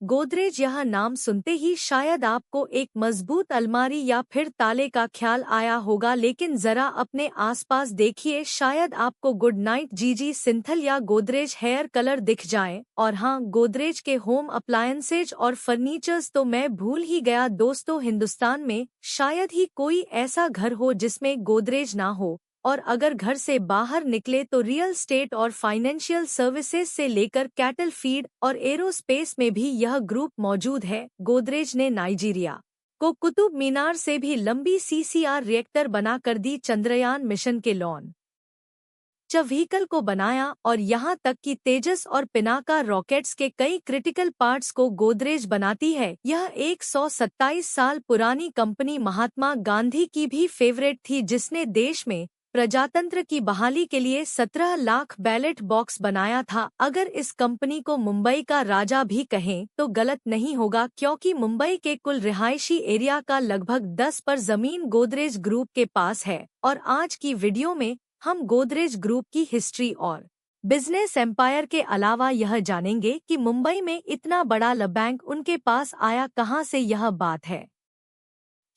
गोदरेज यह नाम सुनते ही शायद आपको एक मजबूत अलमारी या फिर ताले का ख्याल आया होगा, लेकिन जरा अपने आसपास देखिए, शायद आपको गुड नाइट जीजी सिंथल या गोदरेज हेयर कलर दिख जाए। और हाँ, गोदरेज के होम अप्लायंसेज और फर्नीचर्स तो मैं भूल ही गया दोस्तों, हिंदुस्तान में शायद ही कोई ऐसा घर हो जिसमें गोदरेज ना हो। और अगर घर से बाहर निकले तो रियल स्टेट और फाइनेंशियल सर्विसेज से लेकर कैटल फीड और एरोस्पेस में भी यह ग्रुप मौजूद है। गोदरेज ने नाइजीरिया को कुतुब मीनार से भी लंबी सीसीआर रिएक्टर बनाकर दी चंद्रयान मिशन के लॉन्च व्हीकल को बनाया, और यहाँ तक कि तेजस और पिनाका रॉकेट्स के कई क्रिटिकल पार्ट्स को गोदरेज बनाती है। यह 127 साल पुरानी कंपनी महात्मा गांधी की भी फेवरेट थी, जिसने देश में प्रजातंत्र की बहाली के लिए 17 लाख बैलेट बॉक्स बनाया था। अगर इस कंपनी को मुंबई का राजा भी कहें तो गलत नहीं होगा, क्योंकि मुंबई के कुल रिहायशी एरिया का लगभग 10 पर जमीन गोदरेज ग्रुप के पास है। और आज की वीडियो में हम गोदरेज ग्रुप की हिस्ट्री और बिजनेस एम्पायर के अलावा यह जानेंगे कि मुंबई में इतना बड़ा बैंक उनके पास आया कहां से। यह बात है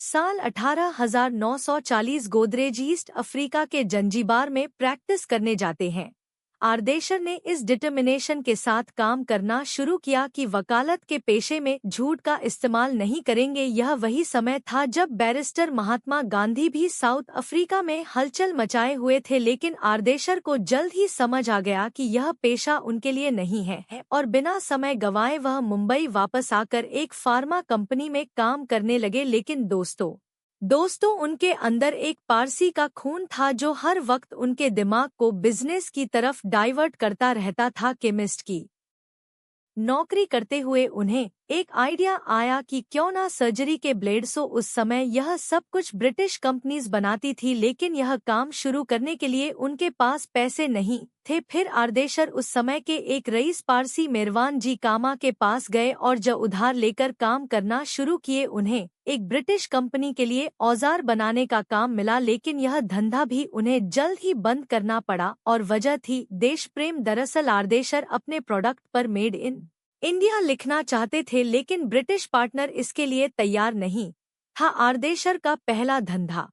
साल 18,940। गोदरेज ईस्ट अफ्रीका के जंजीबार में प्रैक्टिस करने जाते हैं। आर्देशर ने इस डिटर्मिनेशन के साथ काम करना शुरू किया कि वकालत के पेशे में झूठ का इस्तेमाल नहीं करेंगे। यह वही समय था जब बैरिस्टर महात्मा गांधी भी साउथ अफ्रीका में हलचल मचाए हुए थे, लेकिन आर्देशर को जल्द ही समझ आ गया कि यह पेशा उनके लिए नहीं है, और बिना समय गंवाए वह मुंबई वापस आकर एक फार्मा कंपनी में काम करने लगे। लेकिन दोस्तों उनके अंदर एक पारसी का खून था जो हर वक्त उनके दिमाग को बिजनेस की तरफ डाइवर्ट करता रहता था। केमिस्ट की नौकरी करते हुए उन्हें एक आइडिया आया कि क्यों ना सर्जरी के ब्लेड्स। उस समय यह सब कुछ ब्रिटिश कंपनीज बनाती थी, लेकिन यह काम शुरू करने के लिए उनके पास पैसे नहीं थे। फिर आर्देशर उस समय के एक रईस पारसी मेरवान जी कामा के पास गए और जो उधार लेकर काम करना शुरू किए। उन्हें एक ब्रिटिश कंपनी के लिए औजार बनाने का काम मिला, लेकिन यह धंधा भी उन्हें जल्द ही बंद करना पड़ा, और वजह थी देश प्रेम। दरअसल आर्देशर अपने प्रोडक्ट पर मेड इन इंडिया लिखना चाहते थे, लेकिन ब्रिटिश पार्टनर इसके लिए तैयार नहीं था। आर्देशर का पहला धंधा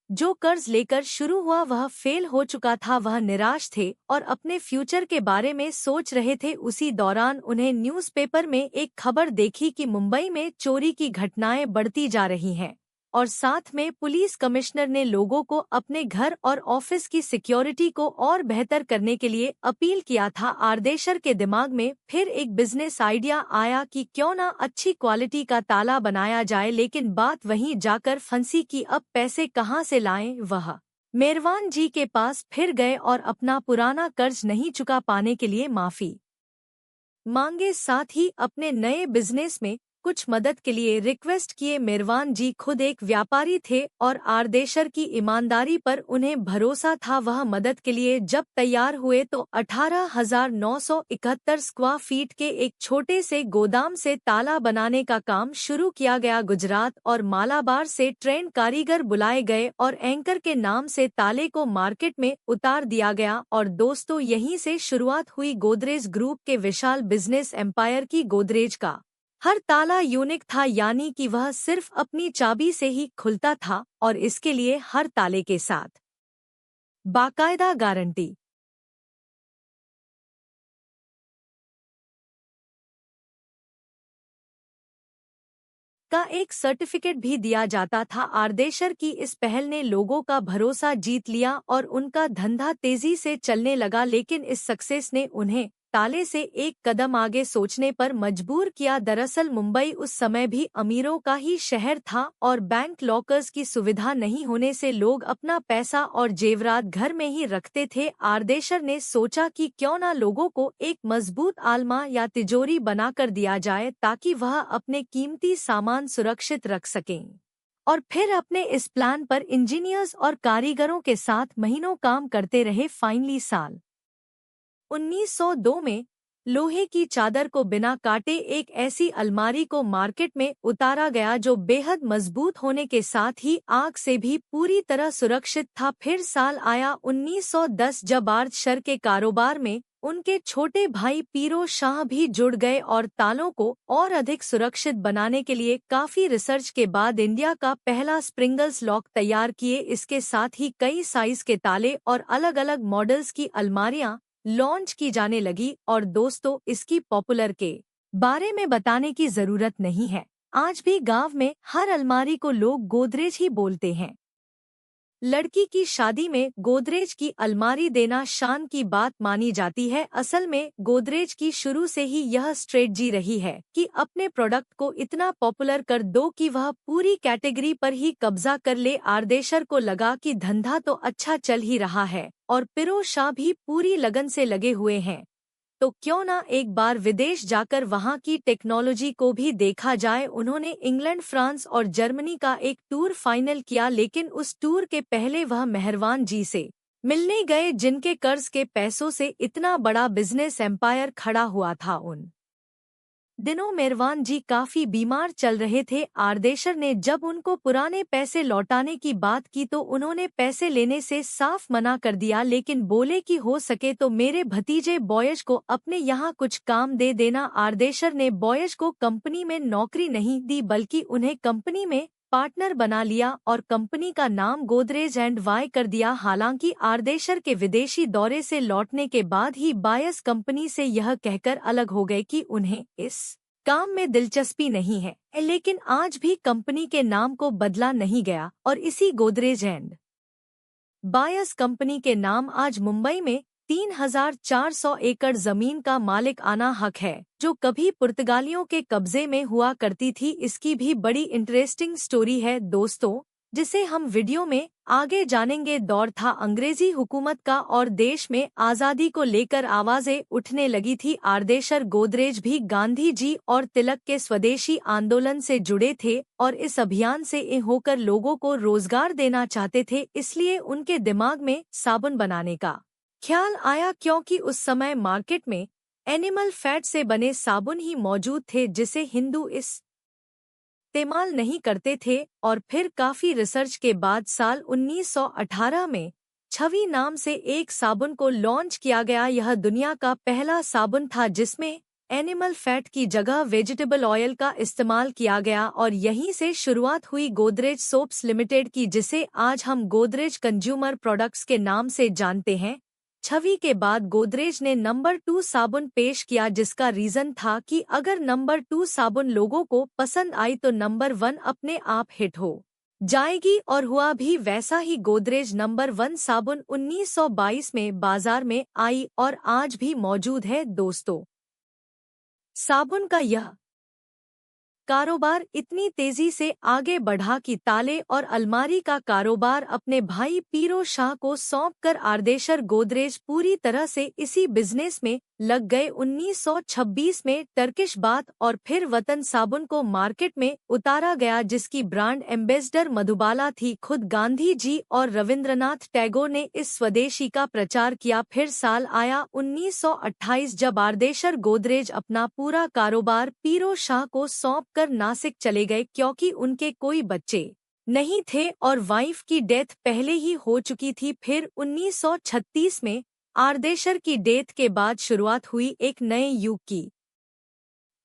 जो कर्ज लेकर शुरू हुआ वह फेल हो चुका था। वह निराश थे और अपने फ्यूचर के बारे में सोच रहे थे। उसी दौरान उन्हें न्यूज़पेपर में एक खबर देखी कि मुंबई में चोरी की घटनाएं बढ़ती जा रही हैं, और साथ में पुलिस कमिश्नर ने लोगों को अपने घर और ऑफिस की सिक्योरिटी को और बेहतर करने के लिए अपील किया था। आर्देशर के दिमाग में फिर एक बिजनेस आइडिया आया कि क्यों ना अच्छी क्वालिटी का ताला बनाया जाए, लेकिन बात वहीं जाकर फंसी कि अब पैसे कहां से लाएं। वह मेरवान जी के पास फिर गए और अपना पुराना कर्ज नहीं चुका पाने के लिए माफी मांगे, साथ ही अपने नए बिजनेस में कुछ मदद के लिए रिक्वेस्ट किए। मेरवान जी खुद एक व्यापारी थे और आर्देशर की ईमानदारी पर उन्हें भरोसा था। वह मदद के लिए जब तैयार हुए तो 18,971 स्क्वायर फीट के एक छोटे से गोदाम से ताला बनाने का काम शुरू किया गया। गुजरात और मालाबार से ट्रेन कारीगर बुलाए गए और एंकर के नाम से ताले को मार्केट में उतार दिया गया। और दोस्तों यहीं से शुरुआत हुई गोदरेज ग्रुप के विशाल बिजनेस एम्पायर की। गोदरेज का हर ताला यूनिक था, यानी कि वह सिर्फ अपनी चाबी से ही खुलता था, और इसके लिए हर ताले के साथ बाकायदा गारंटी का एक सर्टिफिकेट भी दिया जाता था। आर्देशर की इस पहल ने लोगों का भरोसा जीत लिया और उनका धंधा तेजी से चलने लगा। लेकिन इस सक्सेस ने उन्हें ताले से एक कदम आगे सोचने पर मजबूर किया। दरअसल मुंबई उस समय भी अमीरों का ही शहर था, और बैंक लॉकर्स की सुविधा नहीं होने से लोग अपना पैसा और जेवरात घर में ही रखते थे। आर्देशर ने सोचा कि क्यों ना लोगों को एक मजबूत आलमा या तिजोरी बनाकर दिया जाए, ताकि वह अपने कीमती सामान सुरक्षित रख सकें। और फिर अपने इस प्लान पर इंजीनियर्स और कारीगरों के साथ महीनों काम करते रहे। फाइनली साल 1902 में लोहे की चादर को बिना काटे एक ऐसी अलमारी को मार्केट में उतारा गया जो बेहद मजबूत होने के साथ ही आग से भी पूरी तरह सुरक्षित था। फिर साल आया 1910 जब आर्देशर के कारोबार में उनके छोटे भाई पीरो शाह भी जुड़ गए और तालों को और अधिक सुरक्षित बनाने के लिए काफी रिसर्च के बाद इंडिया का पहला स्प्रिंगल्स लॉक तैयार किए। इसके साथ ही कई साइज के ताले और अलग अलग मॉडल्स की अलमारियां लॉन्च की जाने लगी। और दोस्तों, इसकी पॉपुलर के बारे में बताने की जरूरत नहीं है। आज भी गांव में हर अलमारी को लोग गोदरेज ही बोलते हैं। लड़की की शादी में गोदरेज की अलमारी देना शान की बात मानी जाती है। असल में गोदरेज की शुरू से ही यह स्ट्रेटजी रही है कि अपने प्रोडक्ट को इतना पॉपुलर कर दो कि वह पूरी कैटेगरी पर ही कब्जा कर ले। आर्देशर को लगा कि धंधा तो अच्छा चल ही रहा है और पीरो शाह भी पूरी लगन से लगे हुए हैं, तो क्यों ना एक बार विदेश जाकर वहां की टेक्नोलॉजी को भी देखा जाए। उन्होंने इंग्लैंड, फ्रांस और जर्मनी का एक टूर फाइनल किया, लेकिन उस टूर के पहले वह मेहरवान जी से मिलने गए जिनके कर्ज के पैसों से इतना बड़ा बिजनेस एम्पायर खड़ा हुआ था। उन दिनों मेहरवान जी काफी बीमार चल रहे थे। आर्देशर ने जब उनको पुराने पैसे लौटाने की बात की तो उन्होंने पैसे लेने से साफ मना कर दिया, लेकिन बोले कि हो सके तो मेरे भतीजे बॉयज को अपने यहाँ कुछ काम दे देना। आर्देशर ने बॉयज को कंपनी में नौकरी नहीं दी बल्कि उन्हें कंपनी में पार्टनर बना लिया और कंपनी का नाम गोदरेज एंड वाई कर दिया। हालांकि आर्देशर के विदेशी दौरे से लौटने के बाद ही बायस कंपनी से यह कहकर अलग हो गए कि उन्हें इस काम में दिलचस्पी नहीं है, लेकिन आज भी कंपनी के नाम को बदला नहीं गया और इसी गोदरेज एंड बायस कंपनी के नाम आज मुंबई में 3,400 एकड़ जमीन का मालिक आना हक है, जो कभी पुर्तगालियों के कब्जे में हुआ करती थी। इसकी भी बड़ी इंटरेस्टिंग स्टोरी है दोस्तों, जिसे हम वीडियो में आगे जानेंगे। दौर था अंग्रेजी हुकूमत का और देश में आज़ादी को लेकर आवाजें उठने लगी थी। आर्देशर गोदरेज भी गांधी जी और तिलक के स्वदेशी आंदोलन से जुड़े थे और इस अभियान से होकर लोगों को रोजगार देना चाहते थे। इसलिए उनके दिमाग में साबुन बनाने का ख्याल आया, क्योंकि उस समय मार्केट में एनिमल फैट से बने साबुन ही मौजूद थे जिसे हिंदू इस्तेमाल नहीं करते थे। और फिर काफी रिसर्च के बाद साल 1918 में छवि नाम से एक साबुन को लॉन्च किया गया। यह दुनिया का पहला साबुन था जिसमें एनिमल फैट की जगह वेजिटेबल ऑयल का इस्तेमाल किया गया और यहीं से शुरुआत हुई गोदरेज सोप्स लिमिटेड की, जिसे आज हम गोदरेज कंज्यूमर प्रोडक्ट्स के नाम से जानते हैं। छवि के बाद गोदरेज ने नंबर 2 साबुन पेश किया, जिसका रीजन था कि अगर नंबर 2 साबुन लोगों को पसंद आई तो नंबर 1 अपने आप हिट हो जाएगी, और हुआ भी वैसा ही। गोदरेज नंबर 1 साबुन 1922 में बाजार में आई और आज भी मौजूद है। दोस्तों, साबुन का यह कारोबार इतनी तेजी से आगे बढ़ा कि ताले और अलमारी का कारोबार अपने भाई पीरो शाह को सौंपकर आर्देशर गोदरेज पूरी तरह से इसी बिजनेस में लग गए। 1926 में टर्किश बाथ और फिर वतन साबुन को मार्केट में उतारा गया, जिसकी ब्रांड एम्बेसडर मधुबाला थी। खुद गांधी जी और रविंद्रनाथ टैगोर ने इस स्वदेशी का प्रचार किया। फिर साल आया 1928 जब आर्देशर गोदरेज अपना पूरा कारोबार पीरो शाह को सौंपकर नासिक चले गए, क्योंकि उनके कोई बच्चे नहीं थे और वाइफ की डेथ पहले ही हो चुकी थी। फिर 1936 में आर्देशर की डेथ के बाद शुरुआत हुई एक नए युग की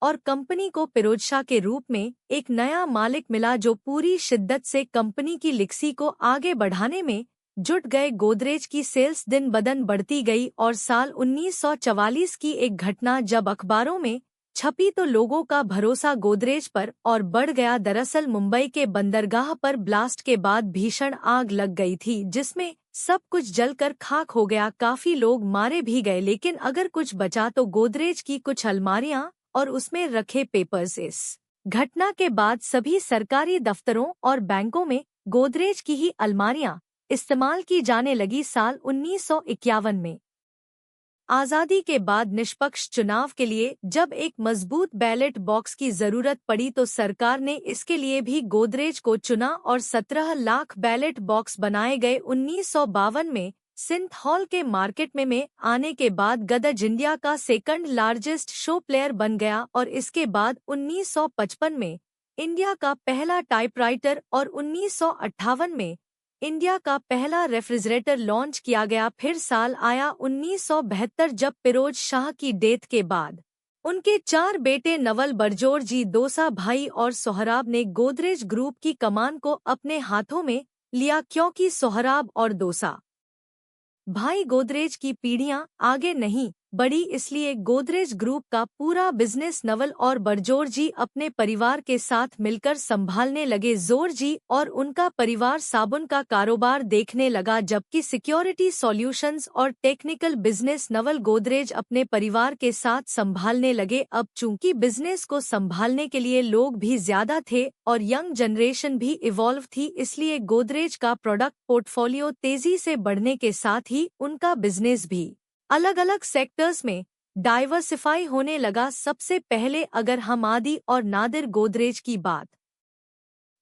और कंपनी को पीरोज शाह के रूप में एक नया मालिक मिला, जो पूरी शिद्दत से कंपनी की लिक्सी को आगे बढ़ाने में जुट गए। गोदरेज की सेल्स दिन बदन बढ़ती गई और साल 1944 की एक घटना जब अखबारों में छपी तो लोगों का भरोसा गोदरेज पर और बढ़ गया। दरअसल मुंबई के बंदरगाह पर ब्लास्ट के बाद भीषण आग लग गई थी, जिसमें सब कुछ जलकर खाक हो गया। काफी लोग मारे भी गए, लेकिन अगर कुछ बचा तो गोदरेज की कुछ अलमारियां और उसमें रखे पेपर्स। इस घटना के बाद सभी सरकारी दफ्तरों और बैंकों में गोदरेज की ही अलमारियां इस्तेमाल की जाने लगी। साल 1951 में आज़ादी के बाद निष्पक्ष चुनाव के लिए जब एक मजबूत बैलेट बॉक्स की जरूरत पड़ी तो सरकार ने इसके लिए भी गोदरेज को चुना और 17 लाख बैलेट बॉक्स बनाए गए। 1952 में सिंथॉल के मार्केट में आने के बाद गदज इंडिया का सेकंड लार्जेस्ट शो प्लेयर बन गया और इसके बाद 1955 में इंडिया का पहला टाइपराइटर और 1958 में इंडिया का पहला रेफ्रिजरेटर लॉन्च किया गया। फिर साल आया 1972 जब फिरोज शाह की डेथ के बाद उनके 4 बेटे नवल बरजोर जी दोसा भाई और सोहराब ने गोदरेज ग्रुप की कमान को अपने हाथों में लिया, क्योंकि सोहराब और दोसा भाई गोदरेज की पीढ़ियां आगे नहीं बढ़ी, इसलिए गोदरेज ग्रुप का पूरा बिजनेस नवल और बरजोर जी अपने परिवार के साथ मिलकर संभालने लगे। जोर जी और उनका परिवार साबुन का कारोबार देखने लगा, जबकि सिक्योरिटी सॉल्यूशंस और टेक्निकल बिजनेस नवल गोदरेज अपने परिवार के साथ संभालने लगे। अब चूंकि बिजनेस को संभालने के लिए लोग भी ज्यादा थे और यंग जनरेशन भी इवॉल्व थी, इसलिए गोदरेज का प्रोडक्ट पोर्टफोलियो तेजी से बढ़ने के साथ ही उनका बिजनेस भी अलग अलग सेक्टर्स में डाइवर्सिफाई होने लगा। सबसे पहले अगर हम आदि और नादिर गोदरेज की बात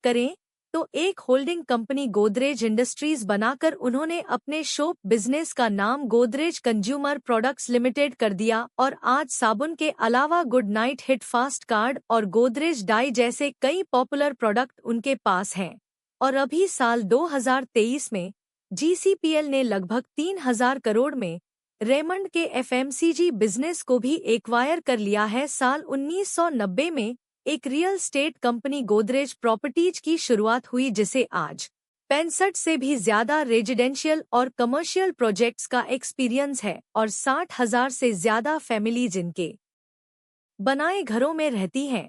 करें तो एक होल्डिंग कंपनी गोदरेज इंडस्ट्रीज बनाकर उन्होंने अपने शॉप बिजनेस का नाम गोदरेज कंज्यूमर प्रोडक्ट्स लिमिटेड कर दिया और आज साबुन के अलावा good night, hit fast card और गोदरेज डाई जैसे कई पॉपुलर प्रोडक्ट उनके पास हैं। और अभी साल 2023 में GCPL ने लगभग 3000 करोड़ में रेमंड के FMCG बिजनेस को भी एक्वायर कर लिया है। साल 1990 में एक real estate company Godrej properties की शुरुआत हुई, जिसे आज 65 से भी ज्यादा रेजिडेंशियल और कमर्शियल प्रोजेक्ट्स का एक्सपीरियंस है और 60,000 से ज्यादा फैमिली जिनके बनाए घरों में रहती हैं।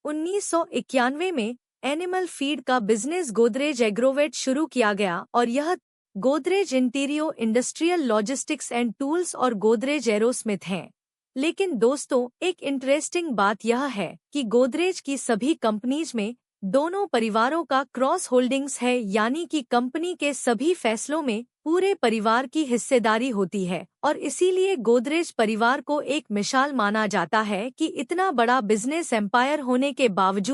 1991 में एनिमल फीड का बिजनेस गोदरेज एग्रोवेट शुरू किया गया और यह Godrej Interio industrial logistics and tools और गोदरेज एरोस्मिथ हैं। लेकिन दोस्तों, एक इंटरेस्टिंग बात यह है कि गोदरेज की सभी कंपनीज में दोनों परिवारों का क्रॉस होल्डिंग्स है, यानी कि कंपनी के सभी फैसलों में पूरे परिवार की हिस्सेदारी होती है और इसीलिए गोदरेज परिवार को एक मिसाल माना जाता है कि इतना बड़ा बिजनेस एम्पायर होने के बावजूद